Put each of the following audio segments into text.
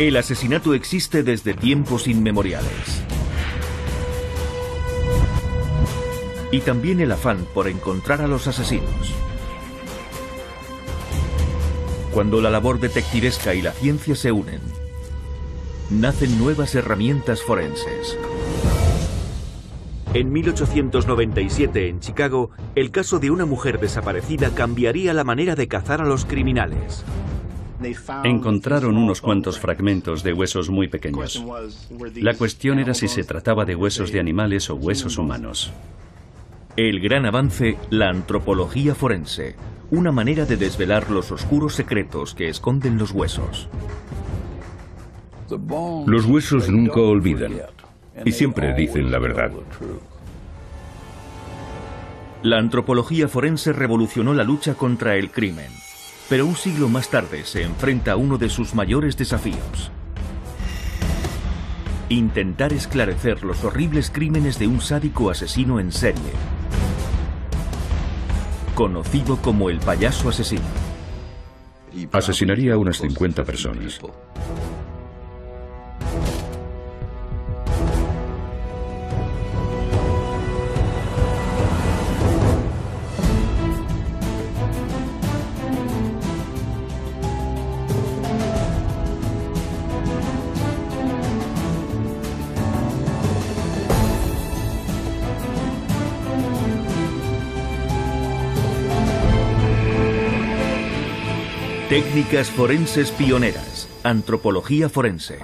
El asesinato existe desde tiempos inmemoriales. Y también el afán por encontrar a los asesinos. Cuando la labor detectivesca y la ciencia se unen, nacen nuevas herramientas forenses. En 1897, en Chicago, el caso de una mujer desaparecida cambiaría la manera de cazar a los criminales. Encontraron unos cuantos fragmentos de huesos muy pequeños. La cuestión era si se trataba de huesos de animales o huesos humanos. El gran avance, la antropología forense, una manera de desvelar los oscuros secretos que esconden los huesos. Los huesos nunca olvidan y siempre dicen la verdad. La antropología forense revolucionó la lucha contra el crimen, pero un siglo más tarde se enfrenta a uno de sus mayores desafíos: intentar esclarecer los horribles crímenes de un sádico asesino en serie, conocido como el payaso asesino. Asesinaría a unas 50 personas. Técnicas forenses pioneras. Antropología forense.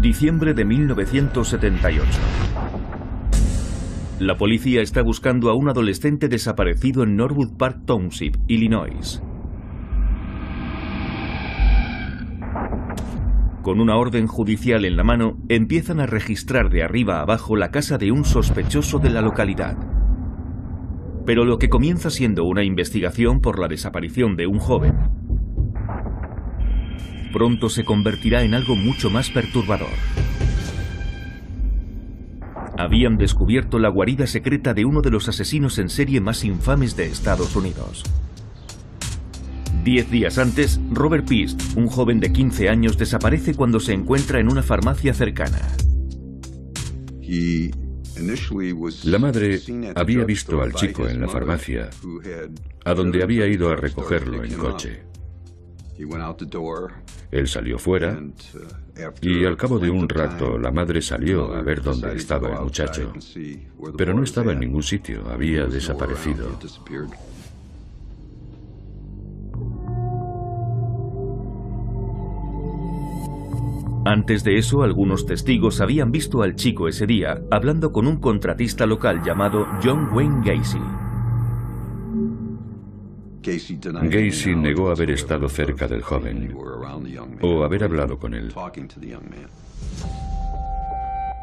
Diciembre de 1978. La policía está buscando a un adolescente desaparecido en Norwood Park Township, Illinois. Con una orden judicial en la mano, empiezan a registrar de arriba a abajo la casa de un sospechoso de la localidad. Pero lo que comienza siendo una investigación por la desaparición de un joven, pronto se convertirá en algo mucho más perturbador. Habían descubierto la guarida secreta de uno de los asesinos en serie más infames de Estados Unidos. 10 días antes, Robert Pist, un joven de 15 años, desaparece cuando se encuentra en una farmacia cercana. La madre había visto al chico en la farmacia, a donde había ido a recogerlo en coche. Él salió fuera y al cabo de un rato la madre salió a ver dónde estaba el muchacho, pero no estaba en ningún sitio, había desaparecido. Antes de eso, algunos testigos habían visto al chico ese día hablando con un contratista local llamado John Wayne Gacy. Gacy negó haber estado cerca del joven o haber hablado con él.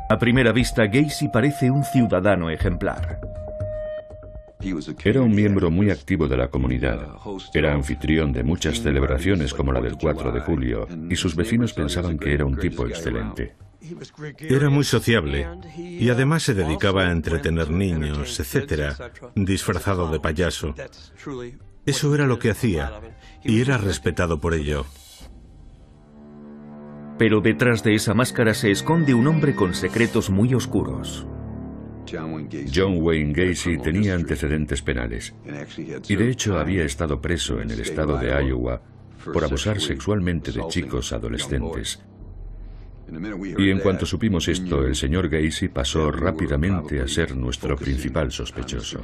A primera vista, Gacy parece un ciudadano ejemplar. Era un miembro muy activo de la comunidad. Era anfitrión de muchas celebraciones como la del 4 de julio y sus vecinos pensaban que era un tipo excelente. Era muy sociable y además se dedicaba a entretener niños, etc., disfrazado de payaso. Eso era lo que hacía y era respetado por ello. Pero detrás de esa máscara se esconde un hombre con secretos muy oscuros. John Wayne Gacy tenía antecedentes penales y de hecho había estado preso en el estado de Iowa por abusar sexualmente de chicos adolescentes. Y en cuanto supimos esto, el señor Gacy pasó rápidamente a ser nuestro principal sospechoso.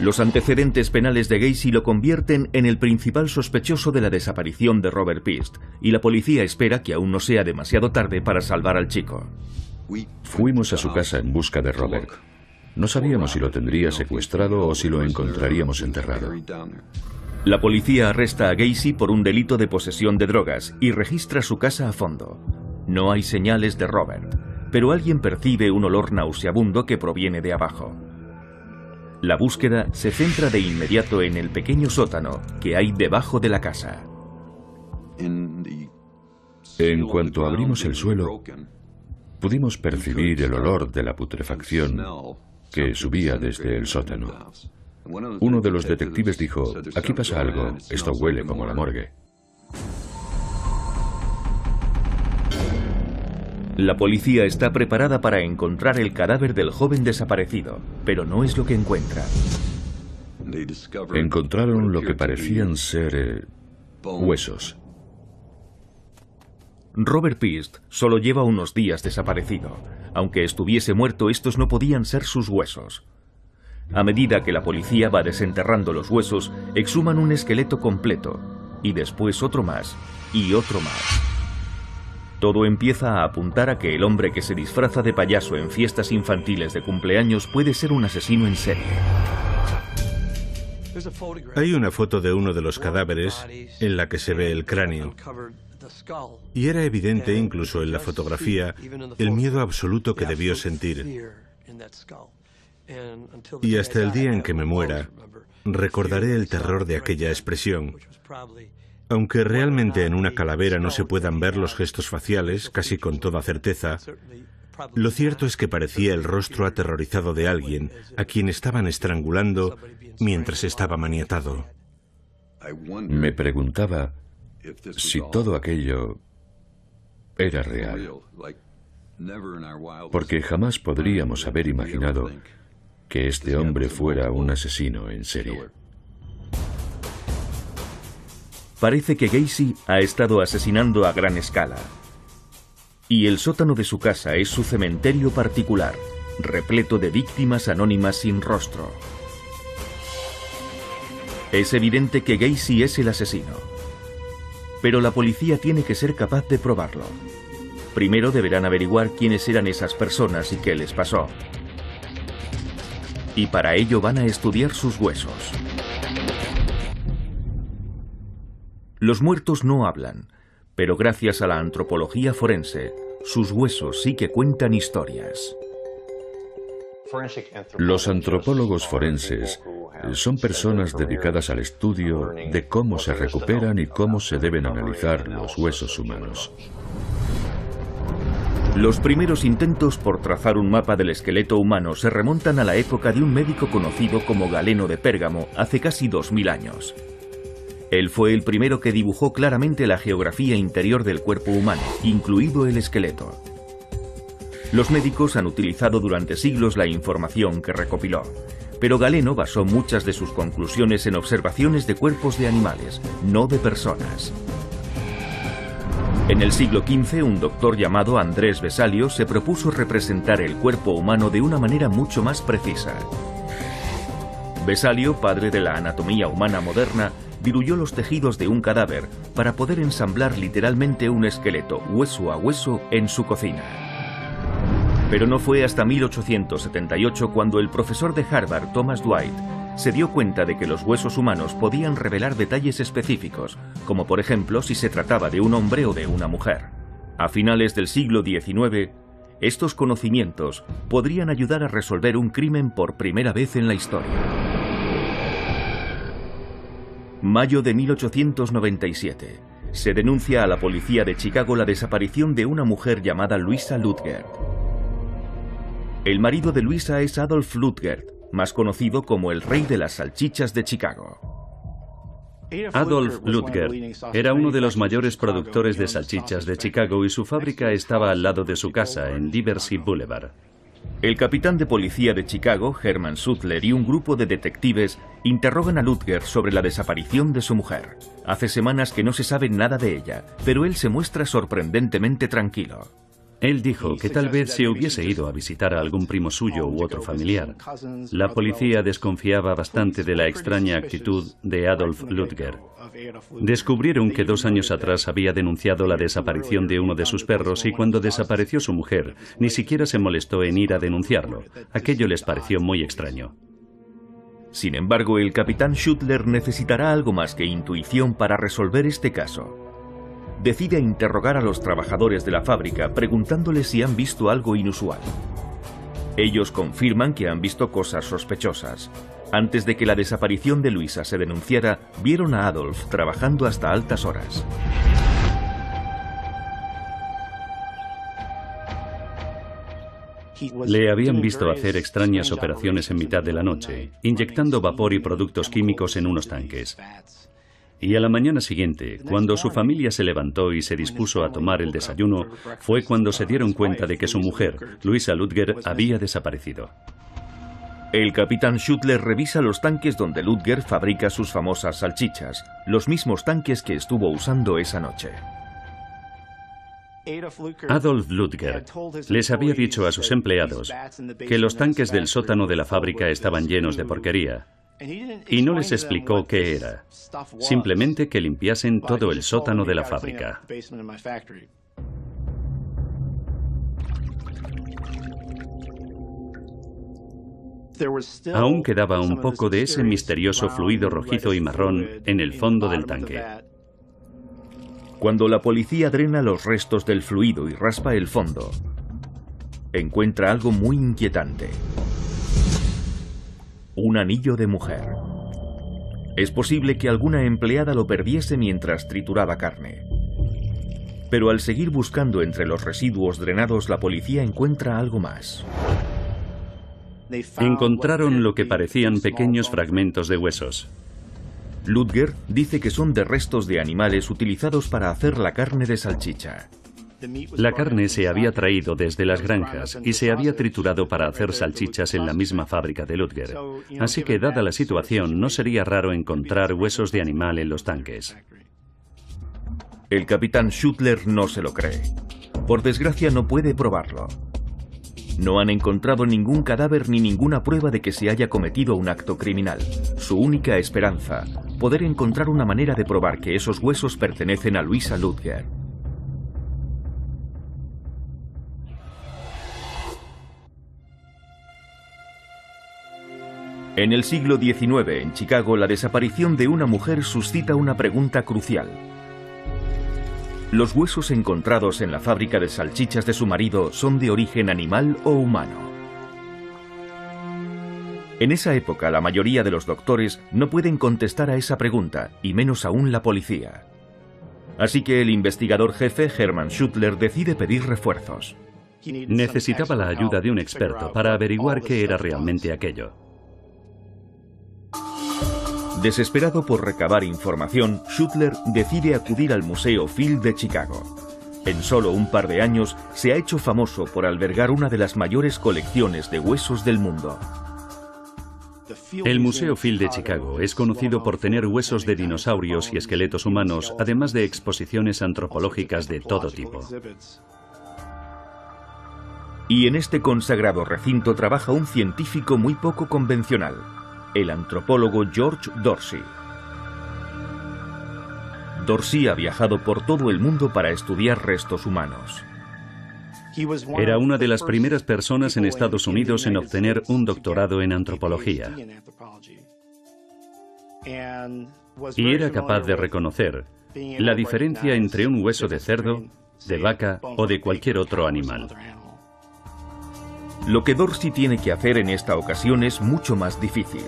Los antecedentes penales de Gacy lo convierten en el principal sospechoso de la desaparición de Robert Pist, y la policía espera que aún no sea demasiado tarde para salvar al chico. Fuimos a su casa en busca de Robert. No sabíamos si lo tendría secuestrado o si lo encontraríamos enterrado. La policía arresta a Gacy por un delito de posesión de drogas y registra su casa a fondo. No hay señales de Robert, pero alguien percibe un olor nauseabundo que proviene de abajo. La búsqueda se centra de inmediato en el pequeño sótano que hay debajo de la casa. En cuanto abrimos el suelo, pudimos percibir el olor de la putrefacción que subía desde el sótano. Uno de los detectives dijo: aquí pasa algo, esto huele como la morgue. La policía está preparada para encontrar el cadáver del joven desaparecido, pero no es lo que encuentra. Encontraron lo que parecían ser huesos. Robert Piest solo lleva unos días desaparecido. Aunque estuviese muerto, estos no podían ser sus huesos. A medida que la policía va desenterrando los huesos, exhuman un esqueleto completo, y después otro más, y otro más. Todo empieza a apuntar a que el hombre que se disfraza de payaso en fiestas infantiles de cumpleaños puede ser un asesino en serie. Hay una foto de uno de los cadáveres en la que se ve el cráneo. Y era evidente, incluso en la fotografía, el miedo absoluto que debió sentir. Y hasta el día en que me muera, recordaré el terror de aquella expresión. Aunque realmente en una calavera no se puedan ver los gestos faciales, casi con toda certeza, lo cierto es que parecía el rostro aterrorizado de alguien a quien estaban estrangulando mientras estaba maniatado. Me preguntaba si todo aquello era real, porque jamás podríamos haber imaginado que este hombre fuera un asesino en serie. Parece que Gacy ha estado asesinando a gran escala. Y el sótano de su casa es su cementerio particular, repleto de víctimas anónimas sin rostro. Es evidente que Gacy es el asesino. Pero la policía tiene que ser capaz de probarlo. Primero deberán averiguar quiénes eran esas personas y qué les pasó. Y para ello van a estudiar sus huesos. Los muertos no hablan, pero gracias a la antropología forense, sus huesos sí que cuentan historias. Los antropólogos forenses son personas dedicadas al estudio de cómo se recuperan y cómo se deben analizar los huesos humanos. Los primeros intentos por trazar un mapa del esqueleto humano se remontan a la época de un médico conocido como Galeno de Pérgamo hace casi 2000 años. Él fue el primero que dibujó claramente la geografía interior del cuerpo humano, incluido el esqueleto. Los médicos han utilizado durante siglos la información que recopiló, pero Galeno basó muchas de sus conclusiones en observaciones de cuerpos de animales, no de personas. En el siglo XV, un doctor llamado Andrés Vesalio se propuso representar el cuerpo humano de una manera mucho más precisa. Vesalio, padre de la anatomía humana moderna, diluyó los tejidos de un cadáver para poder ensamblar literalmente un esqueleto hueso a hueso en su cocina. Pero no fue hasta 1878 cuando el profesor de Harvard, Thomas Dwight, se dio cuenta de que los huesos humanos podían revelar detalles específicos, como por ejemplo si se trataba de un hombre o de una mujer. A finales del siglo XIX, estos conocimientos podrían ayudar a resolver un crimen por primera vez en la historia. Mayo de 1897. Se denuncia a la policía de Chicago la desaparición de una mujer llamada Louisa Ludgert. El marido de Louisa es Adolf Ludgert, más conocido como el rey de las salchichas de Chicago. Adolf Ludgert era uno de los mayores productores de salchichas de Chicago y su fábrica estaba al lado de su casa, en Diversey Boulevard. El capitán de policía de Chicago, Herman Sutler, y un grupo de detectives interrogan a Ludgert sobre la desaparición de su mujer. Hace semanas que no se sabe nada de ella, pero él se muestra sorprendentemente tranquilo. Él dijo que tal vez se hubiese ido a visitar a algún primo suyo u otro familiar. La policía desconfiaba bastante de la extraña actitud de Adolf Ludgert. Descubrieron que 2 años atrás había denunciado la desaparición de uno de sus perros y cuando desapareció su mujer, ni siquiera se molestó en ir a denunciarlo. Aquello les pareció muy extraño. Sin embargo, el capitán Sutler necesitará algo más que intuición para resolver este caso. Decide interrogar a los trabajadores de la fábrica preguntándoles si han visto algo inusual. Ellos confirman que han visto cosas sospechosas. Antes de que la desaparición de Luisa se denunciara, vieron a Adolf trabajando hasta altas horas. Le habían visto hacer extrañas operaciones en mitad de la noche, inyectando vapor y productos químicos en unos tanques. Y a la mañana siguiente, cuando su familia se levantó y se dispuso a tomar el desayuno, fue cuando se dieron cuenta de que su mujer, Luisa Ludger, había desaparecido. El capitán Schuttler revisa los tanques donde Ludger fabrica sus famosas salchichas, los mismos tanques que estuvo usando esa noche. Adolf Ludger les había dicho a sus empleados que los tanques del sótano de la fábrica estaban llenos de porquería, y no les explicó qué era, simplemente que limpiasen todo el sótano de la fábrica. Aún quedaba un poco de ese misterioso fluido rojizo y marrón en el fondo del tanque. Cuando la policía drena los restos del fluido y raspa el fondo, encuentra algo muy inquietante. Un anillo de mujer. Es posible que alguna empleada lo perdiese mientras trituraba carne. Pero al seguir buscando entre los residuos drenados, la policía encuentra algo más. Encontraron lo que parecían pequeños fragmentos de huesos. Ludger dice que son de restos de animales utilizados para hacer la carne de salchicha. La carne se había traído desde las granjas y se había triturado para hacer salchichas en la misma fábrica de Ludger. Así que, dada la situación, no sería raro encontrar huesos de animal en los tanques. El capitán Schuttler no se lo cree. Por desgracia, no puede probarlo. No han encontrado ningún cadáver ni ninguna prueba de que se haya cometido un acto criminal. Su única esperanza, poder encontrar una manera de probar que esos huesos pertenecen a Luisa Ludger. En el siglo XIX, en Chicago, la desaparición de una mujer suscita una pregunta crucial. ¿Los huesos encontrados en la fábrica de salchichas de su marido son de origen animal o humano? En esa época, la mayoría de los doctores no pueden contestar a esa pregunta, y menos aún la policía. Así que el investigador jefe, Hermann Schuttler, decide pedir refuerzos. Necesitaba la ayuda de un experto para averiguar qué era realmente aquello. Desesperado por recabar información, Schuttler decide acudir al Museo Field de Chicago. En solo un par de años se ha hecho famoso por albergar una de las mayores colecciones de huesos del mundo. El Museo Field de Chicago es conocido por tener huesos de dinosaurios y esqueletos humanos, además de exposiciones antropológicas de todo tipo. Y en este consagrado recinto trabaja un científico muy poco convencional, el antropólogo George Dorsey. Dorsey ha viajado por todo el mundo para estudiar restos humanos. Era una de las primeras personas en Estados Unidos en obtener un doctorado en antropología. Y era capaz de reconocer la diferencia entre un hueso de cerdo, de vaca o de cualquier otro animal. Lo que Dorsey tiene que hacer en esta ocasión es mucho más difícil.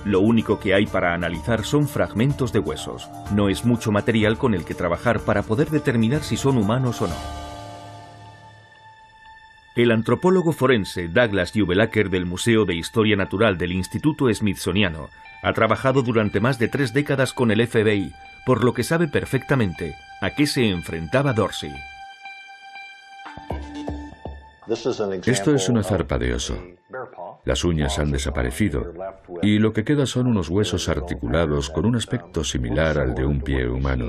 Lo único que hay para analizar son fragmentos de huesos. No es mucho material con el que trabajar para poder determinar si son humanos o no. El antropólogo forense Douglas Jubelacker del Museo de Historia Natural del Instituto Smithsoniano ha trabajado durante más de 3 décadas con el FBI, por lo que sabe perfectamente a qué se enfrentaba Dorsey. Esto es una zarpa de oso. Las uñas han desaparecido y lo que queda son unos huesos articulados con un aspecto similar al de un pie humano.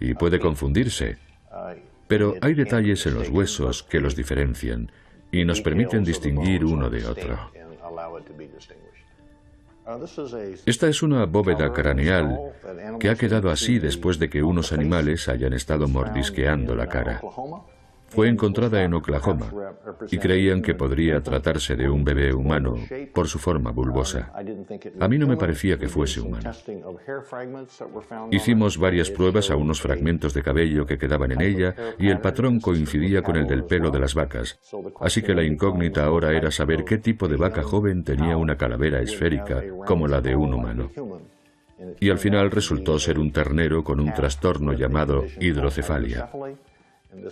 Y puede confundirse, pero hay detalles en los huesos que los diferencian y nos permiten distinguir uno de otro. Esta es una bóveda craneal que ha quedado así después de que unos animales hayan estado mordisqueando la cara. Fue encontrada en Oklahoma y creían que podría tratarse de un bebé humano por su forma bulbosa. A mí no me parecía que fuese humano. Hicimos varias pruebas a unos fragmentos de cabello que quedaban en ella y el patrón coincidía con el del pelo de las vacas. Así que la incógnita ahora era saber qué tipo de vaca joven tenía una calavera esférica como la de un humano. Y al final resultó ser un ternero con un trastorno llamado hidrocefalia.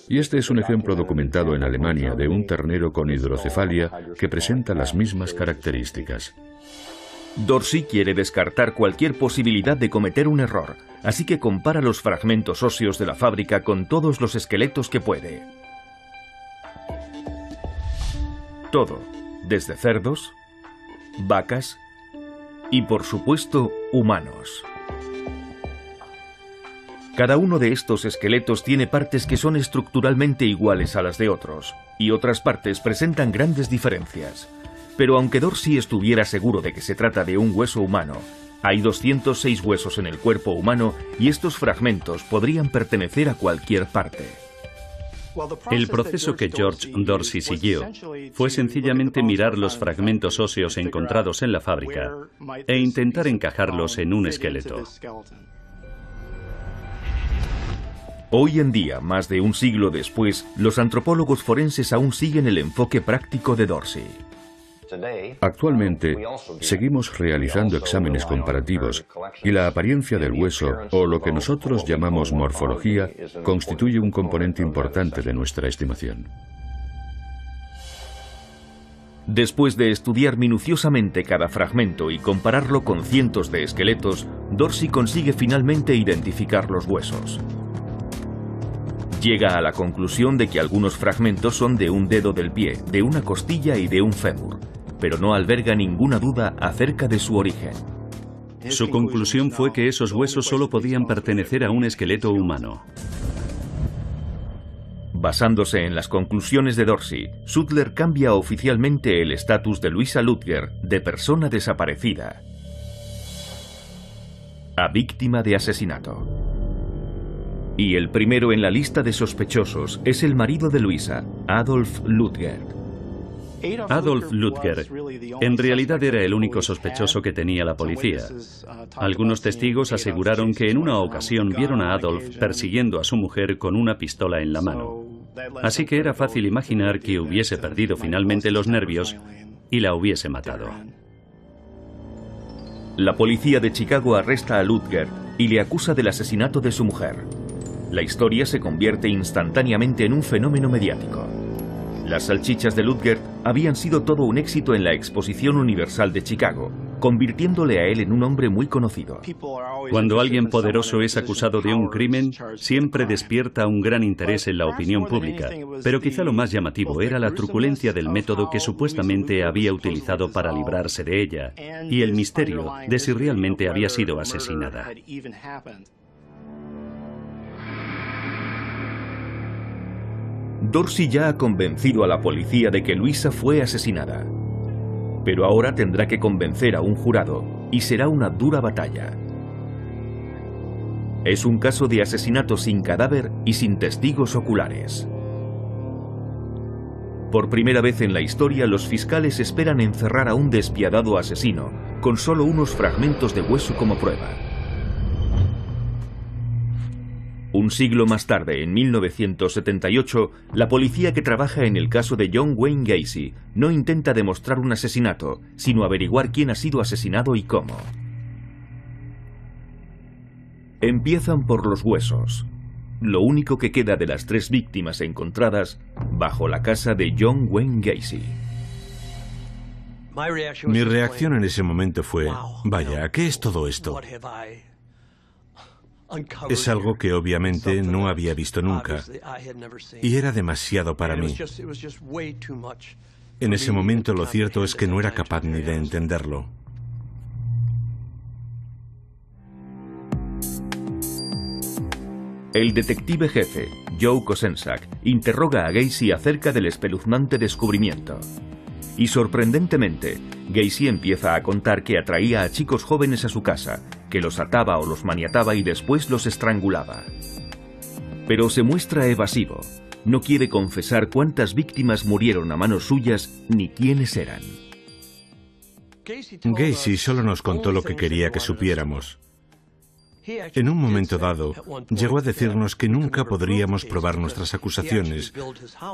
Y este es un ejemplo documentado en Alemania de un ternero con hidrocefalia que presenta las mismas características. Dorsey quiere descartar cualquier posibilidad de cometer un error, así que compara los fragmentos óseos de la fábrica con todos los esqueletos que puede. Todo, desde cerdos, vacas y, por supuesto, humanos. Cada uno de estos esqueletos tiene partes que son estructuralmente iguales a las de otros, y otras partes presentan grandes diferencias. Pero aunque Dorsey estuviera seguro de que se trata de un hueso humano, hay 206 huesos en el cuerpo humano y estos fragmentos podrían pertenecer a cualquier parte. El proceso que George Dorsey siguió fue sencillamente mirar los fragmentos óseos encontrados en la fábrica e intentar encajarlos en un esqueleto. Hoy en día, más de un siglo después, los antropólogos forenses aún siguen el enfoque práctico de Dorsey. Actualmente, seguimos realizando exámenes comparativos y la apariencia del hueso, o lo que nosotros llamamos morfología, constituye un componente importante de nuestra estimación. Después de estudiar minuciosamente cada fragmento y compararlo con cientos de esqueletos, Dorsey consigue finalmente identificar los huesos. Llega a la conclusión de que algunos fragmentos son de un dedo del pie, de una costilla y de un fémur, pero no alberga ninguna duda acerca de su origen. Su conclusión fue que esos huesos solo podían pertenecer a un esqueleto humano. Basándose en las conclusiones de Dorsey, Sutler cambia oficialmente el estatus de Louisa Ludger de persona desaparecida a víctima de asesinato. Y el primero en la lista de sospechosos es el marido de Louisa, Adolf Ludger. Adolf Ludger en realidad era el único sospechoso que tenía la policía. Algunos testigos aseguraron que en una ocasión vieron a Adolf persiguiendo a su mujer con una pistola en la mano. Así que era fácil imaginar que hubiese perdido finalmente los nervios y la hubiese matado. La policía de Chicago arresta a Ludger y le acusa del asesinato de su mujer. La historia se convierte instantáneamente en un fenómeno mediático. Las salchichas de Ludger habían sido todo un éxito en la Exposición Universal de Chicago, convirtiéndole a él en un hombre muy conocido. Cuando alguien poderoso es acusado de un crimen, siempre despierta un gran interés en la opinión pública, pero quizá lo más llamativo era la truculencia del método que supuestamente había utilizado para librarse de ella, y el misterio de si realmente había sido asesinada. Dorsey ya ha convencido a la policía de que Louisa fue asesinada. Pero ahora tendrá que convencer a un jurado, y será una dura batalla. Es un caso de asesinato sin cadáver y sin testigos oculares. Por primera vez en la historia, los fiscales esperan encerrar a un despiadado asesino, con solo unos fragmentos de hueso como prueba. Un siglo más tarde, en 1978, la policía que trabaja en el caso de John Wayne Gacy no intenta demostrar un asesinato, sino averiguar quién ha sido asesinado y cómo. Empiezan por los huesos, lo único que queda de las 3 víctimas encontradas bajo la casa de John Wayne Gacy. Mi reacción en ese momento fue, vaya, ¿qué es todo esto? Es algo que obviamente no había visto nunca, y era demasiado para mí. En ese momento lo cierto es que no era capaz ni de entenderlo. El detective jefe, Joe Kosenczak, interroga a Gacy acerca del espeluznante descubrimiento. Y sorprendentemente, Gacy empieza a contar que atraía a chicos jóvenes a su casa, que los ataba o los maniataba y después los estrangulaba. Pero se muestra evasivo. no quiere confesar cuántas víctimas murieron a manos suyas ni quiénes eran. Gacy solo nos contó lo que quería que supiéramos. En un momento dado, llegó a decirnos que nunca podríamos probar nuestras acusaciones,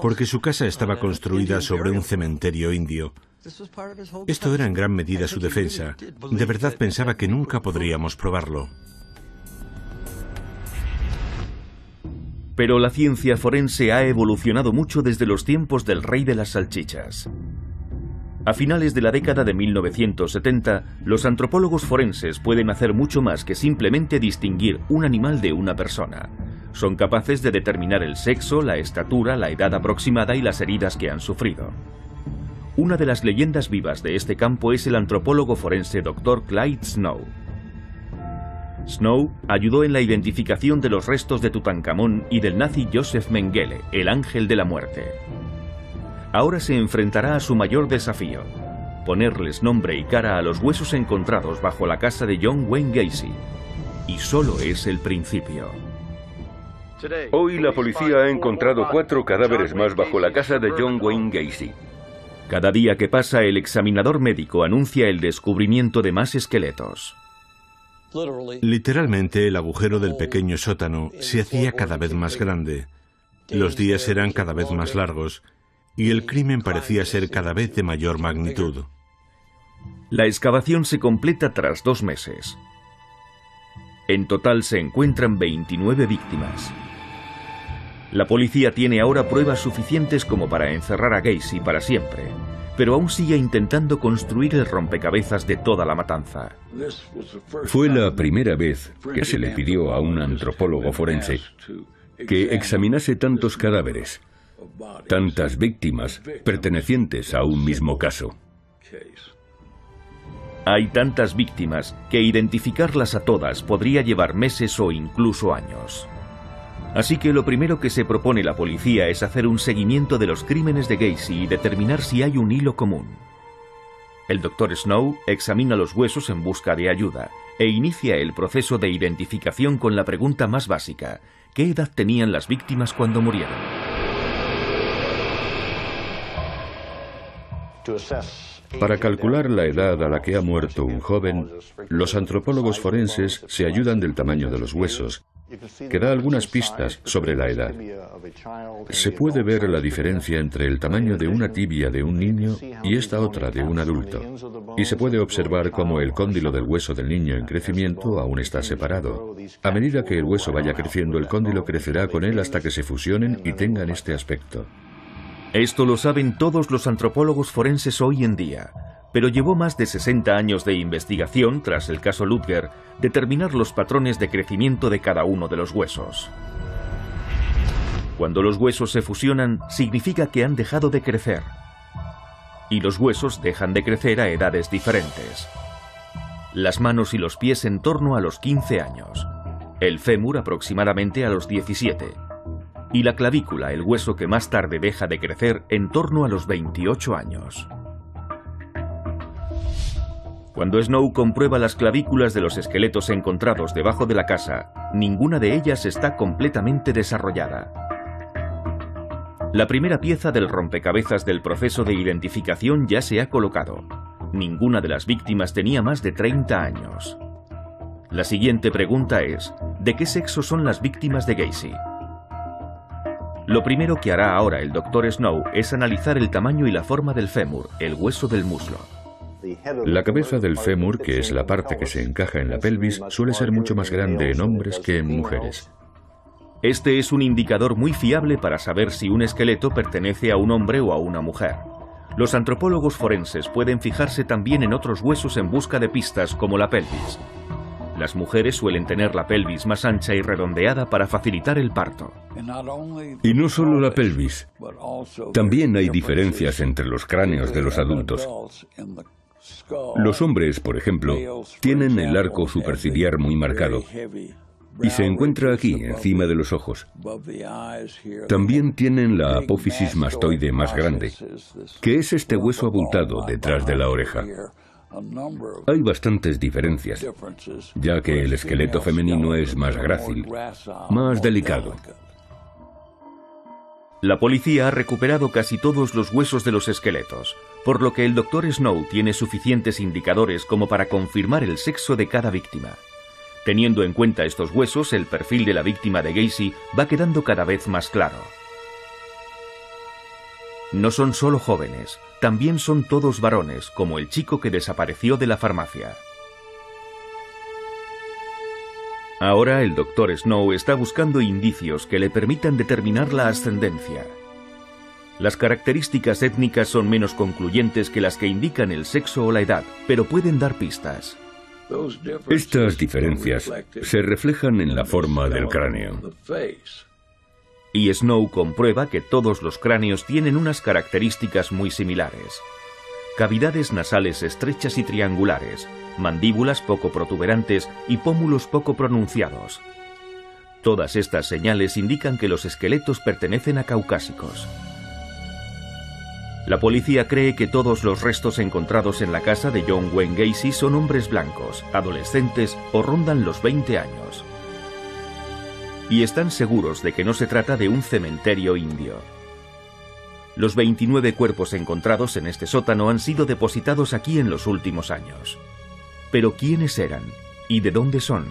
porque su casa estaba construida sobre un cementerio indio. Esto era en gran medida su defensa. De verdad pensaba que nunca podríamos probarlo. Pero la ciencia forense ha evolucionado mucho desde los tiempos del rey de las salchichas. A finales de la década de 1970, los antropólogos forenses pueden hacer mucho más que simplemente distinguir un animal de una persona. Son capaces de determinar el sexo, la estatura, la edad aproximada y las heridas que han sufrido. Una de las leyendas vivas de este campo es el antropólogo forense Dr. Clyde Snow. Snow ayudó en la identificación de los restos de Tutankamón y del nazi Joseph Mengele, el ángel de la muerte. Ahora se enfrentará a su mayor desafío: ponerles nombre y cara a los huesos encontrados bajo la casa de John Wayne Gacy. Y solo es el principio. Hoy la policía ha encontrado 4 cadáveres más bajo la casa de John Wayne Gacy. Cada día que pasa, el examinador médico anuncia el descubrimiento de más esqueletos. Literalmente, el agujero del pequeño sótano se hacía cada vez más grande. Los días eran cada vez más largos y el crimen parecía ser cada vez de mayor magnitud. La excavación se completa tras 2 meses. En total se encuentran 29 víctimas. La policía tiene ahora pruebas suficientes como para encerrar a Gacy para siempre, pero aún sigue intentando construir el rompecabezas de toda la matanza. Fue la primera vez que se le pidió a un antropólogo forense que examinase tantos cadáveres, tantas víctimas pertenecientes a un mismo caso. Hay tantas víctimas que identificarlas a todas podría llevar meses o incluso años. Así que lo primero que se propone la policía es hacer un seguimiento de los crímenes de Gacy y determinar si hay un hilo común. El Dr. Snow examina los huesos en busca de ayuda e inicia el proceso de identificación con la pregunta más básica: ¿qué edad tenían las víctimas cuando murieron? Para calcular la edad a la que ha muerto un joven, los antropólogos forenses se ayudan del tamaño de los huesos, que da algunas pistas sobre la edad. Se puede ver la diferencia entre el tamaño de una tibia de un niño y esta otra de un adulto, y se puede observar cómo el cóndilo del hueso del niño en crecimiento aún está separado. A medida que el hueso vaya creciendo, el cóndilo crecerá con él hasta que se fusionen y tengan este aspecto. Esto lo saben todos los antropólogos forenses hoy en día, pero llevó más de 60 años de investigación, tras el caso Lutger, determinar los patrones de crecimiento de cada uno de los huesos. Cuando los huesos se fusionan, significa que han dejado de crecer. Y los huesos dejan de crecer a edades diferentes. Las manos y los pies en torno a los 15 años. El fémur aproximadamente a los 17. Y la clavícula, el hueso que más tarde deja de crecer, en torno a los 28 años. Cuando Snow comprueba las clavículas de los esqueletos encontrados debajo de la casa, ninguna de ellas está completamente desarrollada. La primera pieza del rompecabezas del proceso de identificación ya se ha colocado. Ninguna de las víctimas tenía más de 30 años. La siguiente pregunta es: ¿de qué sexo son las víctimas de Gacy? Lo primero que hará ahora el Dr. Snow es analizar el tamaño y la forma del fémur, el hueso del muslo. La cabeza del fémur, que es la parte que se encaja en la pelvis, suele ser mucho más grande en hombres que en mujeres. Este es un indicador muy fiable para saber si un esqueleto pertenece a un hombre o a una mujer. Los antropólogos forenses pueden fijarse también en otros huesos en busca de pistas, como la pelvis. Las mujeres suelen tener la pelvis más ancha y redondeada para facilitar el parto. Y no solo la pelvis, también hay diferencias entre los cráneos de los adultos. Los hombres, por ejemplo, tienen el arco superciliar muy marcado y se encuentra aquí, encima de los ojos. También tienen la apófisis mastoide más grande, que es este hueso abultado detrás de la oreja. Hay bastantes diferencias, ya que el esqueleto femenino es más grácil, más delicado. La policía ha recuperado casi todos los huesos de los esqueletos, por lo que el Dr. Snow tiene suficientes indicadores como para confirmar el sexo de cada víctima. Teniendo en cuenta estos huesos, el perfil de la víctima de Gacy va quedando cada vez más claro. No son solo jóvenes, también son todos varones, como el chico que desapareció de la farmacia. Ahora el Dr. Snow está buscando indicios que le permitan determinar la ascendencia. Las características étnicas son menos concluyentes que las que indican el sexo o la edad, pero pueden dar pistas. Estas diferencias se reflejan en la forma del cráneo. Y Snow comprueba que todos los cráneos tienen unas características muy similares. Cavidades nasales estrechas y triangulares, mandíbulas poco protuberantes y pómulos poco pronunciados. Todas estas señales indican que los esqueletos pertenecen a caucásicos. La policía cree que todos los restos encontrados en la casa de John Wayne Gacy son hombres blancos, adolescentes o rondan los 20 años. Y están seguros de que no se trata de un cementerio indio. Los 29 cuerpos encontrados en este sótano han sido depositados aquí en los últimos años. Pero ¿quiénes eran? ¿Y de dónde son?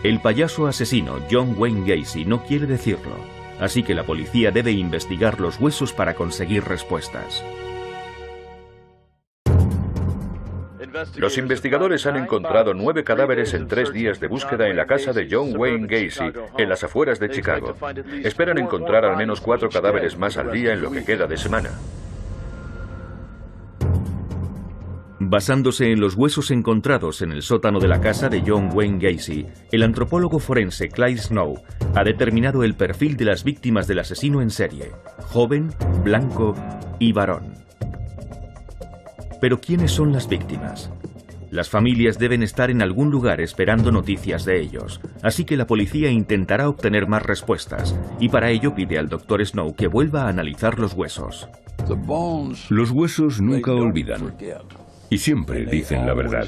El payaso asesino John Wayne Gacy no quiere decirlo, así que la policía debe investigar los huesos para conseguir respuestas. Los investigadores han encontrado 9 cadáveres en 3 días de búsqueda en la casa de John Wayne Gacy, en las afueras de Chicago. Esperan encontrar al menos 4 cadáveres más al día en lo que queda de semana. Basándose en los huesos encontrados en el sótano de la casa de John Wayne Gacy, el antropólogo forense Clyde Snow ha determinado el perfil de las víctimas del asesino en serie: joven, blanco y varón. Pero ¿quiénes son las víctimas? Las familias deben estar en algún lugar esperando noticias de ellos, así que la policía intentará obtener más respuestas, y para ello pide al Dr. Snow que vuelva a analizar los huesos. Los huesos nunca olvidan y siempre dicen la verdad.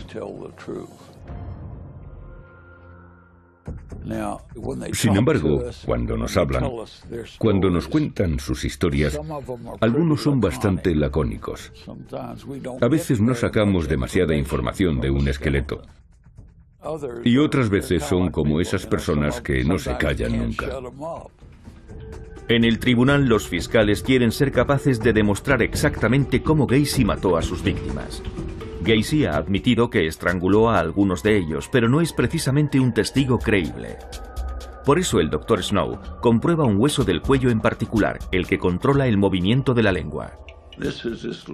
Sin embargo, cuando nos hablan, cuando nos cuentan sus historias, algunos son bastante lacónicos. A veces no sacamos demasiada información de un esqueleto. Y otras veces son como esas personas que no se callan nunca. En el tribunal, los fiscales quieren ser capaces de demostrar exactamente cómo Gacy mató a sus víctimas. Gacy ha admitido que estranguló a algunos de ellos, pero no es precisamente un testigo creíble. Por eso el Dr. Snow comprueba un hueso del cuello en particular, el que controla el movimiento de la lengua.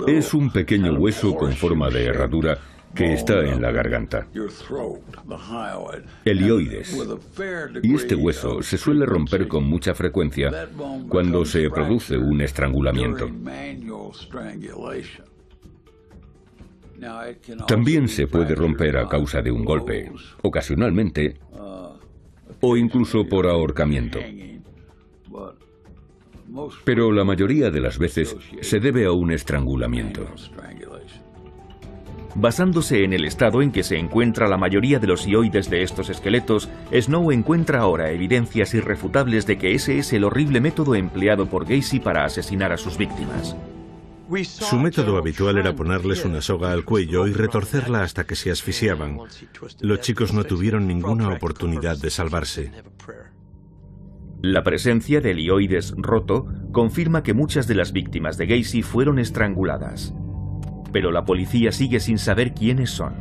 Es un pequeño hueso con forma de herradura que está en la garganta, el hioides. Y este hueso se suele romper con mucha frecuencia cuando se produce un estrangulamiento. También se puede romper a causa de un golpe, ocasionalmente, o incluso por ahorcamiento. Pero la mayoría de las veces se debe a un estrangulamiento. Basándose en el estado en que se encuentra la mayoría de los hioides de estos esqueletos, Snow encuentra ahora evidencias irrefutables de que ese es el horrible método empleado por Gacy para asesinar a sus víctimas. Su método habitual era ponerles una soga al cuello y retorcerla hasta que se asfixiaban. Los chicos no tuvieron ninguna oportunidad de salvarse. La presencia del hioides roto confirma que muchas de las víctimas de Gacy fueron estranguladas. Pero la policía sigue sin saber quiénes son.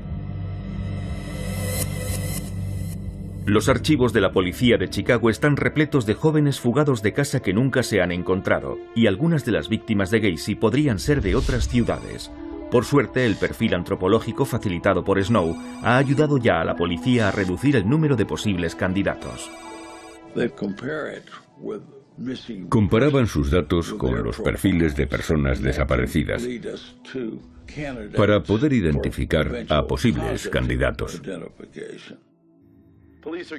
Los archivos de la policía de Chicago están repletos de jóvenes fugados de casa que nunca se han encontrado, y algunas de las víctimas de Gacy podrían ser de otras ciudades. Por suerte, el perfil antropológico facilitado por Snow ha ayudado ya a la policía a reducir el número de posibles candidatos. Comparaban sus datos con los perfiles de personas desaparecidas para poder identificar a posibles candidatos.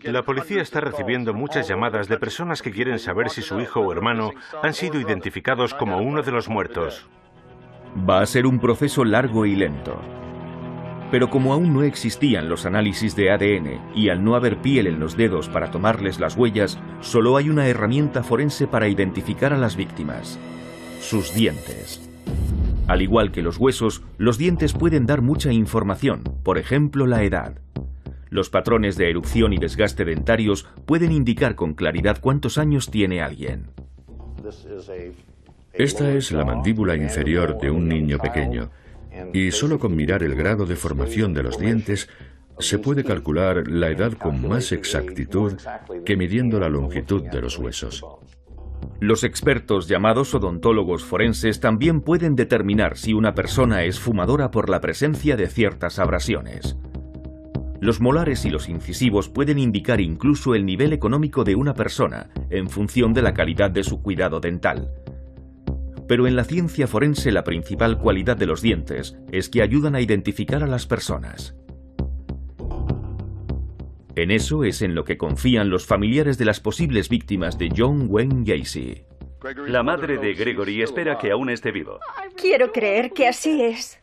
La policía está recibiendo muchas llamadas de personas que quieren saber si su hijo o hermano han sido identificados como uno de los muertos. Va a ser un proceso largo y lento. Pero como aún no existían los análisis de ADN y al no haber piel en los dedos para tomarles las huellas, solo hay una herramienta forense para identificar a las víctimas: sus dientes. Al igual que los huesos, los dientes pueden dar mucha información, por ejemplo la edad. Los patrones de erupción y desgaste dentarios pueden indicar con claridad cuántos años tiene alguien. Esta es la mandíbula inferior de un niño pequeño, y solo con mirar el grado de formación de los dientes se puede calcular la edad con más exactitud que midiendo la longitud de los huesos. Los expertos llamados odontólogos forenses también pueden determinar si una persona es fumadora por la presencia de ciertas abrasiones. Los molares y los incisivos pueden indicar incluso el nivel económico de una persona en función de la calidad de su cuidado dental. Pero en la ciencia forense la principal cualidad de los dientes es que ayudan a identificar a las personas. En eso es en lo que confían los familiares de las posibles víctimas de John Wayne Gacy. La madre de Gregory espera que aún esté vivo. Quiero creer que así es.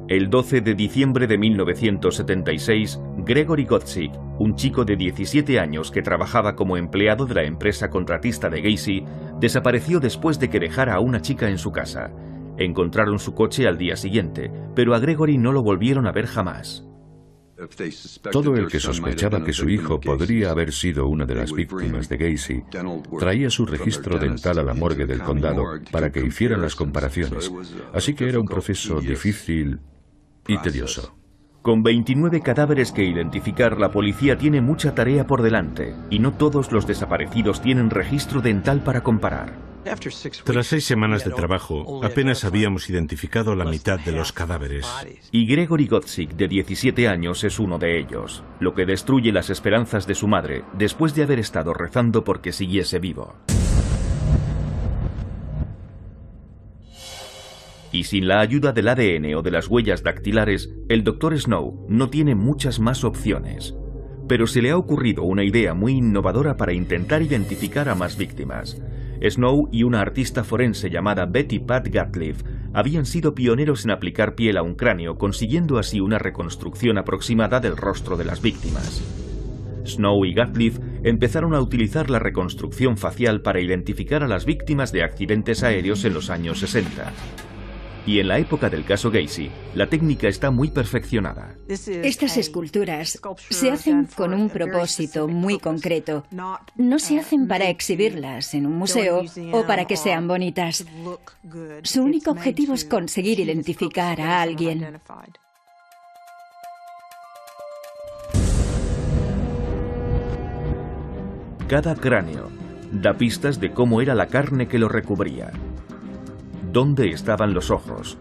El 12 de diciembre de 1976, Gregory Godzik, un chico de 17 años que trabajaba como empleado de la empresa contratista de Gacy, desapareció después de que dejara a una chica en su casa. Encontraron su coche al día siguiente, pero a Gregory no lo volvieron a ver jamás. Todo el que sospechaba que su hijo podría haber sido una de las víctimas de Gacy traía su registro dental a la morgue del condado para que hicieran las comparaciones, así que era un proceso difícil y tedioso. Con 29 cadáveres que identificar, la policía tiene mucha tarea por delante, y no todos los desaparecidos tienen registro dental para comparar. Tras 6 semanas de trabajo, apenas habíamos identificado la mitad de los cadáveres. Y Gregory Godzik, de 17 años, es uno de ellos, lo que destruye las esperanzas de su madre, después de haber estado rezando porque siguiese vivo. Y sin la ayuda del ADN o de las huellas dactilares, el Dr. Snow no tiene muchas más opciones. Pero se le ha ocurrido una idea muy innovadora para intentar identificar a más víctimas. Snow y una artista forense llamada Betty Pat Gatliff habían sido pioneros en aplicar piel a un cráneo, consiguiendo así una reconstrucción aproximada del rostro de las víctimas. Snow y Gatliff empezaron a utilizar la reconstrucción facial para identificar a las víctimas de accidentes aéreos en los años 60. Y en la época del caso Gacy, la técnica está muy perfeccionada. Estas esculturas se hacen con un propósito muy concreto. No se hacen para exhibirlas en un museo o para que sean bonitas. Su único objetivo es conseguir identificar a alguien. Cada cráneo da pistas de cómo era la carne que lo recubría, dónde estaban los ojos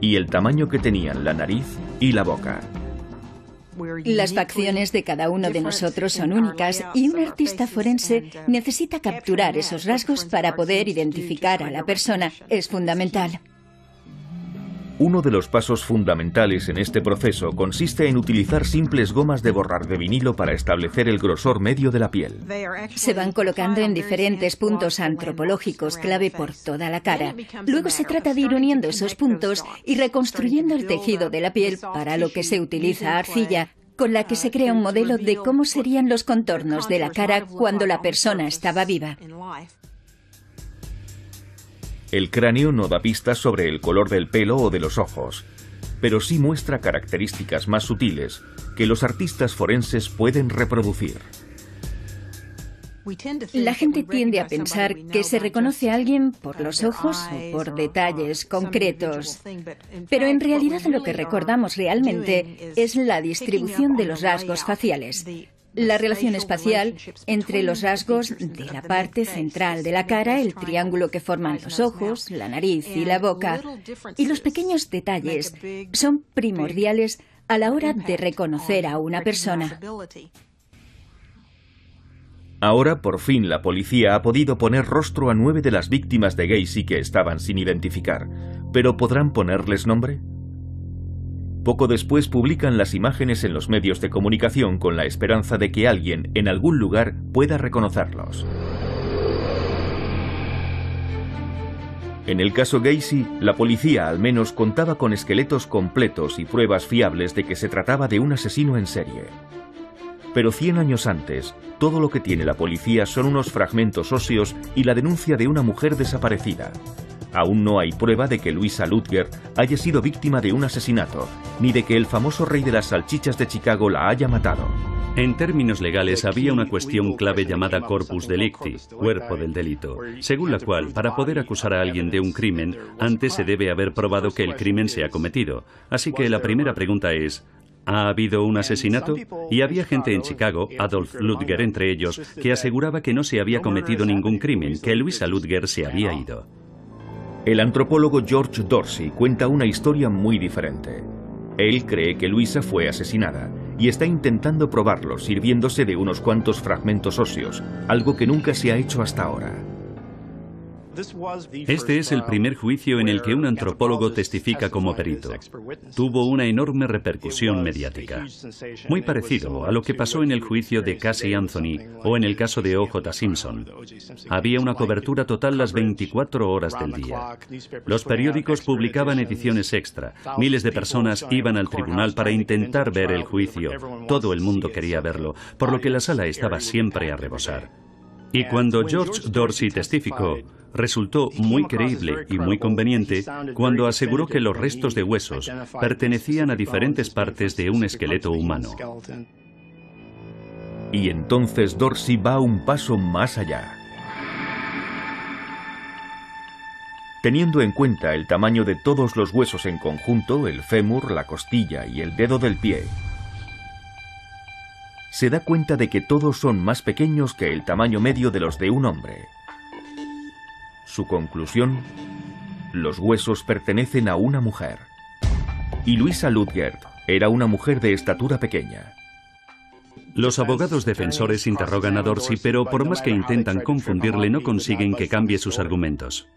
y el tamaño que tenían la nariz y la boca. Las facciones de cada uno de nosotros son únicas y un artista forense necesita capturar esos rasgos para poder identificar a la persona. Es fundamental. Uno de los pasos fundamentales en este proceso consiste en utilizar simples gomas de borrar de vinilo para establecer el grosor medio de la piel. Se van colocando en diferentes puntos antropológicos clave por toda la cara. Luego se trata de ir uniendo esos puntos y reconstruyendo el tejido de la piel, para lo que se utiliza arcilla, con la que se crea un modelo de cómo serían los contornos de la cara cuando la persona estaba viva. El cráneo no da pistas sobre el color del pelo o de los ojos, pero sí muestra características más sutiles que los artistas forenses pueden reproducir. La gente tiende a pensar que se reconoce a alguien por los ojos o por detalles concretos, pero en realidad lo que recordamos realmente es la distribución de los rasgos faciales. La relación espacial entre los rasgos de la parte central de la cara, el triángulo que forman los ojos, la nariz y la boca, y los pequeños detalles son primordiales a la hora de reconocer a una persona. Ahora, por fin, la policía ha podido poner rostro a 9 de las víctimas de Gacy que estaban sin identificar, pero ¿podrán ponerles nombre? Poco después publican las imágenes en los medios de comunicación con la esperanza de que alguien en algún lugar pueda reconocerlos. En el caso Gacy, la policía al menos contaba con esqueletos completos y pruebas fiables de que se trataba de un asesino en serie. Pero 100 años antes, todo lo que tiene la policía son unos fragmentos óseos y la denuncia de una mujer desaparecida. Aún no hay prueba de que Louisa Ludgert haya sido víctima de un asesinato, ni de que el famoso rey de las salchichas de Chicago la haya matado. En términos legales había una cuestión clave llamada corpus delicti, cuerpo del delito, según la cual, para poder acusar a alguien de un crimen, antes se debe haber probado que el crimen se ha cometido. Así que la primera pregunta es, ¿ha habido un asesinato? Y había gente en Chicago, Adolf Ludger entre ellos, que aseguraba que no se había cometido ningún crimen, que Louisa Ludgert se había ido. El antropólogo George Dorsey cuenta una historia muy diferente. Él cree que Louisa fue asesinada y está intentando probarlo sirviéndose de unos cuantos fragmentos óseos, algo que nunca se ha hecho hasta ahora. Este es el primer juicio en el que un antropólogo testifica como perito. Tuvo una enorme repercusión mediática. Muy parecido a lo que pasó en el juicio de Casey Anthony o en el caso de O.J. Simpson. Había una cobertura total las 24 horas del día. Los periódicos publicaban ediciones extra. Miles de personas iban al tribunal para intentar ver el juicio. Todo el mundo quería verlo, por lo que la sala estaba siempre a rebosar. Y cuando George Dorsey testificó, resultó muy creíble y muy conveniente cuando aseguró que los restos de huesos pertenecían a diferentes partes de un esqueleto humano. Y entonces Dorsey va un paso más allá. Teniendo en cuenta el tamaño de todos los huesos en conjunto, el fémur, la costilla y el dedo del pie, se da cuenta de que todos son más pequeños que el tamaño medio de los de un hombre. Su conclusión: los huesos pertenecen a una mujer. Y Louisa Ludgert era una mujer de estatura pequeña. Los abogados defensores interrogan a Dorsey, pero por más que intentan confundirle, no consiguen que cambie sus argumentos.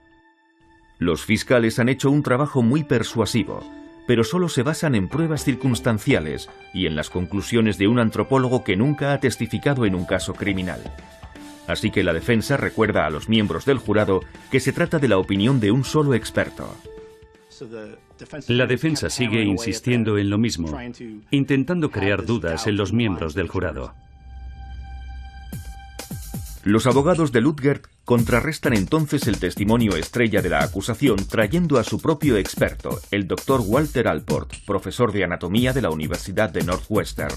Los fiscales han hecho un trabajo muy persuasivo, pero solo se basan en pruebas circunstanciales y en las conclusiones de un antropólogo que nunca ha testificado en un caso criminal. Así que la defensa recuerda a los miembros del jurado que se trata de la opinión de un solo experto. La defensa sigue insistiendo en lo mismo, intentando crear dudas en los miembros del jurado. Los abogados de Ludgert contrarrestan entonces el testimonio estrella de la acusación trayendo a su propio experto, el Dr. Walter Allport, profesor de anatomía de la Universidad de Northwestern,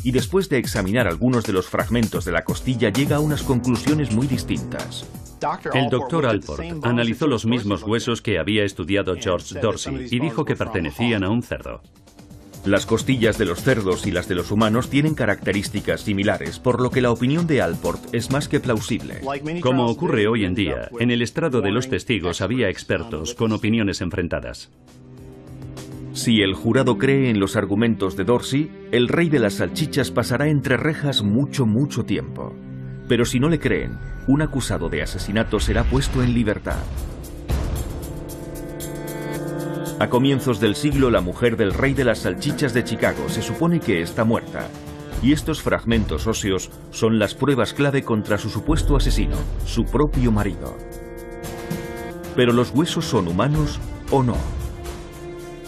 y después de examinar algunos de los fragmentos de la costilla llega a unas conclusiones muy distintas. El Dr. Allport analizó los mismos huesos que había estudiado George Dorsey y dijo que pertenecían a un cerdo. Las costillas de los cerdos y las de los humanos tienen características similares, por lo que la opinión de Allport es más que plausible. Como ocurre hoy en día, en el estrado de los testigos había expertos con opiniones enfrentadas. Si el jurado cree en los argumentos de Dorsey, el rey de las salchichas pasará entre rejas mucho tiempo. Pero si no le creen, un acusado de asesinato será puesto en libertad. A comienzos del siglo, la mujer del rey de las salchichas de Chicago se supone que está muerta, y estos fragmentos óseos son las pruebas clave contra su supuesto asesino, su propio marido. ¿Pero los huesos son humanos o no?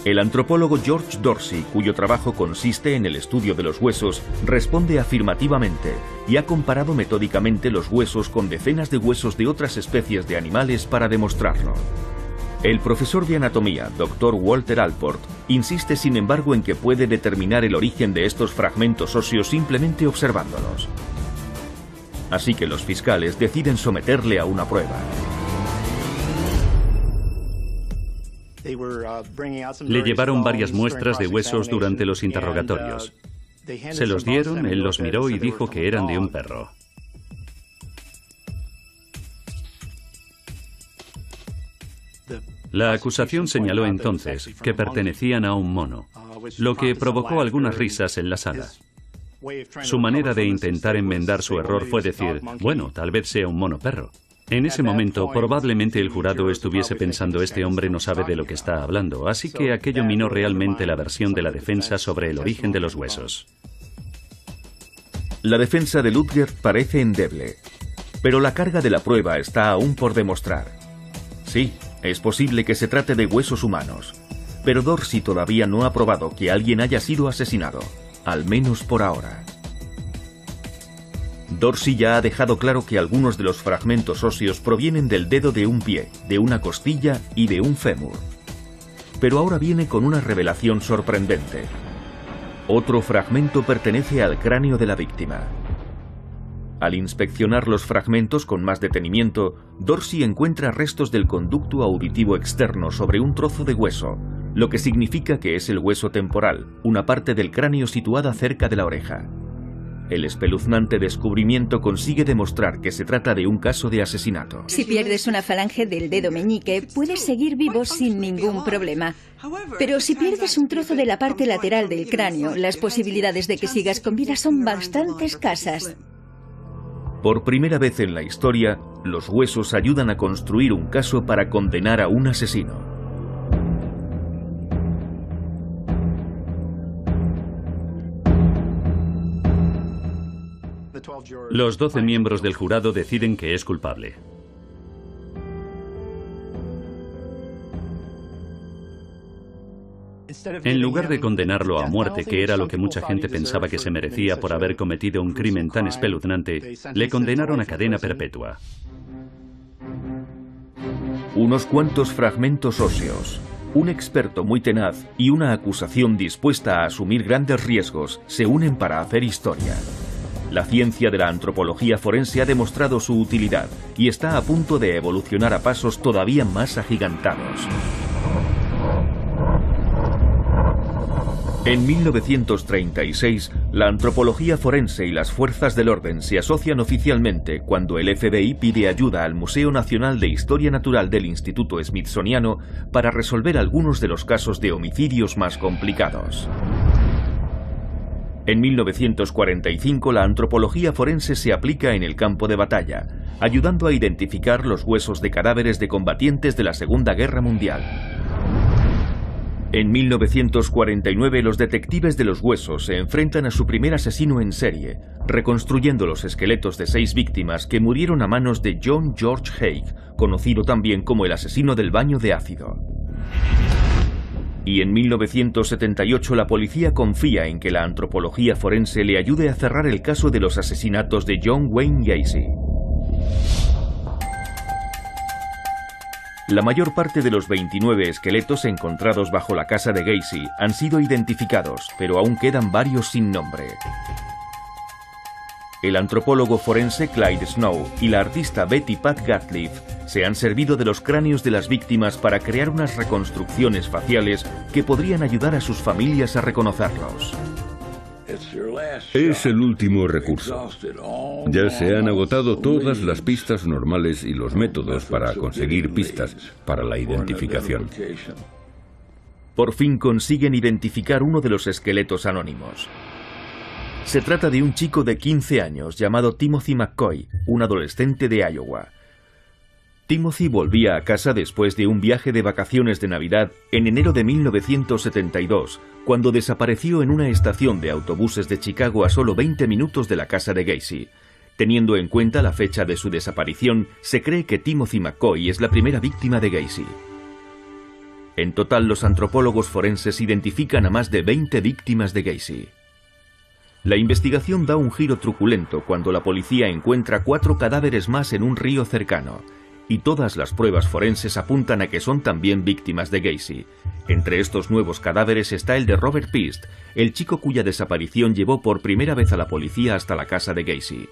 El antropólogo George Dorsey, cuyo trabajo consiste en el estudio de los huesos, responde afirmativamente y ha comparado metódicamente los huesos con decenas de huesos de otras especies de animales para demostrarlo. El profesor de anatomía, Dr. Walter Allport, insiste sin embargo en que puede determinar el origen de estos fragmentos óseos simplemente observándolos. Así que los fiscales deciden someterle a una prueba. Le llevaron varias muestras de huesos durante los interrogatorios. Se los dieron, él los miró y dijo que eran de un perro. La acusación señaló entonces que pertenecían a un mono, lo que provocó algunas risas en la sala. Su manera de intentar enmendar su error fue decir, bueno, tal vez sea un mono perro. En ese momento, probablemente el jurado estuviese pensando, este hombre no sabe de lo que está hablando, así que aquello minó realmente la versión de la defensa sobre el origen de los huesos. La defensa de Ludgert parece endeble, pero la carga de la prueba está aún por demostrar. Sí, Es posible que se trate de huesos humanos, pero Dorsey todavía no ha probado que alguien haya sido asesinado, al menos por ahora. Dorsey ya ha dejado claro que algunos de los fragmentos óseos provienen del dedo de un pie, de una costilla y de un fémur. Pero ahora viene con una revelación sorprendente. Otro fragmento pertenece al cráneo de la víctima. Al inspeccionar los fragmentos con más detenimiento, Dorsey encuentra restos del conducto auditivo externo sobre un trozo de hueso, lo que significa que es el hueso temporal, una parte del cráneo situada cerca de la oreja. El espeluznante descubrimiento consigue demostrar que se trata de un caso de asesinato. Si pierdes una falange del dedo meñique, puedes seguir vivo sin ningún problema. Pero si pierdes un trozo de la parte lateral del cráneo, las posibilidades de que sigas con vida son bastante escasas. Por primera vez en la historia, los huesos ayudan a construir un caso para condenar a un asesino. Los 12 miembros del jurado deciden que es culpable. En lugar de condenarlo a muerte, que era lo que mucha gente pensaba que se merecía por haber cometido un crimen tan espeluznante, le condenaron a cadena perpetua. Unos cuantos fragmentos óseos, un experto muy tenaz y una acusación dispuesta a asumir grandes riesgos se unen para hacer historia. La ciencia de la antropología forense ha demostrado su utilidad y está a punto de evolucionar a pasos todavía más agigantados. En 1936, la antropología forense y las fuerzas del orden se asocian oficialmente cuando el FBI pide ayuda al Museo Nacional de Historia Natural del Instituto Smithsoniano para resolver algunos de los casos de homicidios más complicados. En 1945, la antropología forense se aplica en el campo de batalla, ayudando a identificar los huesos de cadáveres de combatientes de la Segunda Guerra Mundial. En 1949, los detectives de los huesos se enfrentan a su primer asesino en serie, reconstruyendo los esqueletos de 6 víctimas que murieron a manos de John George Haig, conocido también como el asesino del baño de ácido. Y en 1978 la policía confía en que la antropología forense le ayude a cerrar el caso de los asesinatos de John Wayne Gacy. La mayor parte de los 29 esqueletos encontrados bajo la casa de Gacy han sido identificados, pero aún quedan varios sin nombre. El antropólogo forense Clyde Snow y la artista Betty Pat Gatliff se han servido de los cráneos de las víctimas para crear unas reconstrucciones faciales que podrían ayudar a sus familias a reconocerlos. Es el último recurso. Ya se han agotado todas las pistas normales y los métodos para conseguir pistas para la identificación. Por fin consiguen identificar uno de los esqueletos anónimos. Se trata de un chico de 15 años llamado Timothy McCoy, un adolescente de Iowa. Timothy volvía a casa después de un viaje de vacaciones de Navidad en enero de 1972, cuando desapareció en una estación de autobuses de Chicago a solo 20 minutos de la casa de Gacy. Teniendo en cuenta la fecha de su desaparición, se cree que Timothy McCoy es la primera víctima de Gacy. En total, los antropólogos forenses identifican a más de 20 víctimas de Gacy. La investigación da un giro truculento cuando la policía encuentra 4 cadáveres más en un río cercano, y todas las pruebas forenses apuntan a que son también víctimas de Gacy. Entre estos nuevos cadáveres está el de Robert Pist, el chico cuya desaparición llevó por primera vez a la policía hasta la casa de Gacy.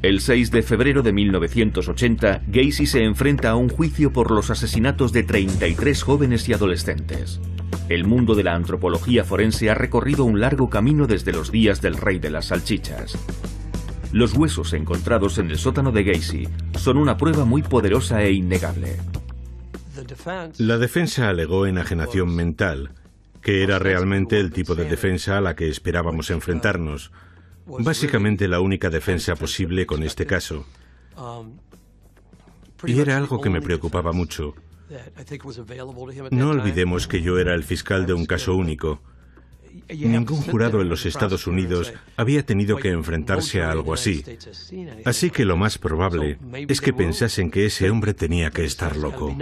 El 6 de febrero de 1980, Gacy se enfrenta a un juicio por los asesinatos de 33 jóvenes y adolescentes. El mundo de la antropología forense ha recorrido un largo camino desde los días del rey de las salchichas. Los huesos encontrados en el sótano de Gacy son una prueba muy poderosa e innegable. La defensa alegó enajenación mental, que era realmente el tipo de defensa a la que esperábamos enfrentarnos. Básicamente la única defensa posible con este caso. Y era algo que me preocupaba mucho. No olvidemos que yo era el fiscal de un caso único. Ningún jurado en los Estados Unidos había tenido que enfrentarse a algo así. Así que lo más probable es que pensasen que ese hombre tenía que estar loco.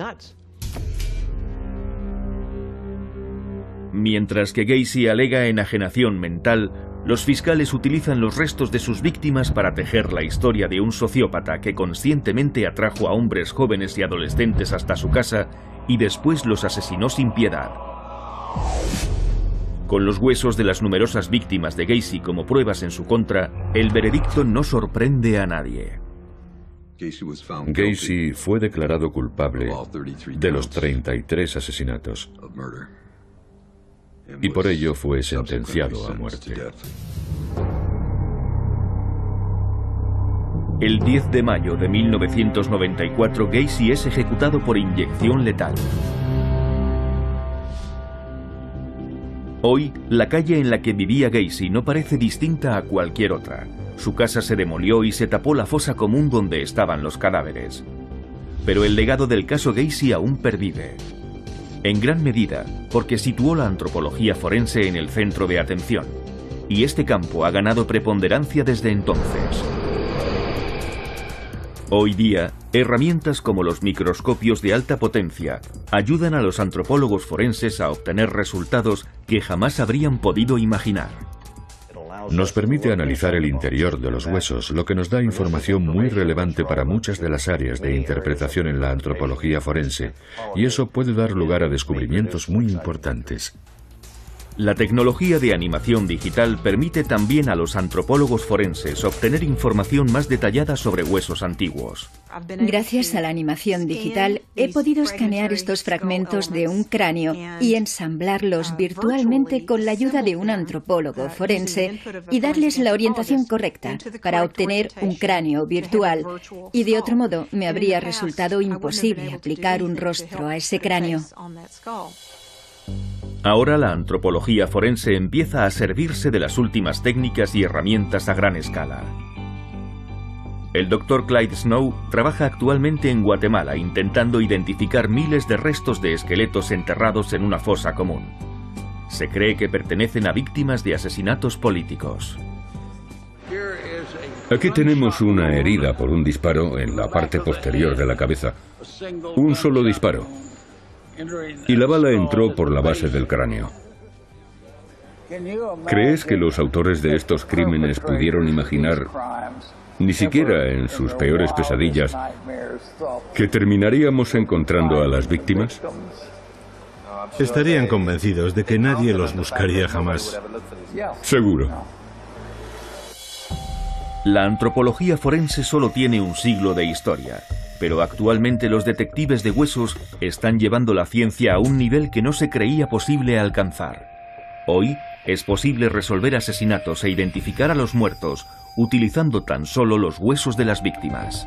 Mientras que Gacy alega enajenación mental, los fiscales utilizan los restos de sus víctimas para tejer la historia de un sociópata que conscientemente atrajo a hombres jóvenes y adolescentes hasta su casa y después los asesinó sin piedad. Con los huesos de las numerosas víctimas de Gacy como pruebas en su contra, el veredicto no sorprende a nadie. Gacy fue declarado culpable de los 33 asesinatos y por ello fue sentenciado a muerte. El 10 de mayo de 1994, Gacy es ejecutado por inyección letal. Hoy, la calle en la que vivía Gacy no parece distinta a cualquier otra. Su casa se demolió y se tapó la fosa común donde estaban los cadáveres. Pero el legado del caso Gacy aún pervive. En gran medida, porque situó la antropología forense en el centro de atención. Y este campo ha ganado preponderancia desde entonces. Hoy día, herramientas como los microscopios de alta potencia ayudan a los antropólogos forenses a obtener resultados que jamás habrían podido imaginar. Nos permite analizar el interior de los huesos, lo que nos da información muy relevante para muchas de las áreas de interpretación en la antropología forense, y eso puede dar lugar a descubrimientos muy importantes. La tecnología de animación digital permite también a los antropólogos forenses obtener información más detallada sobre huesos antiguos. Gracias a la animación digital he podido escanear estos fragmentos de un cráneo y ensamblarlos virtualmente con la ayuda de un antropólogo forense y darles la orientación correcta para obtener un cráneo virtual. Y de otro modo me habría resultado imposible aplicar un rostro a ese cráneo. Ahora la antropología forense empieza a servirse de las últimas técnicas y herramientas a gran escala. El Dr. Clyde Snow trabaja actualmente en Guatemala intentando identificar miles de restos de esqueletos enterrados en una fosa común. Se cree que pertenecen a víctimas de asesinatos políticos. Aquí tenemos una herida por un disparo en la parte posterior de la cabeza. Un solo disparo. Y la bala entró por la base del cráneo. ¿Crees que los autores de estos crímenes pudieron imaginar, ni siquiera en sus peores pesadillas, que terminaríamos encontrando a las víctimas? Estarían convencidos de que nadie los buscaría jamás. Seguro. La antropología forense solo tiene un siglo de historia, pero actualmente los detectives de huesos están llevando la ciencia a un nivel que no se creía posible alcanzar. Hoy es posible resolver asesinatos e identificar a los muertos utilizando tan solo los huesos de las víctimas.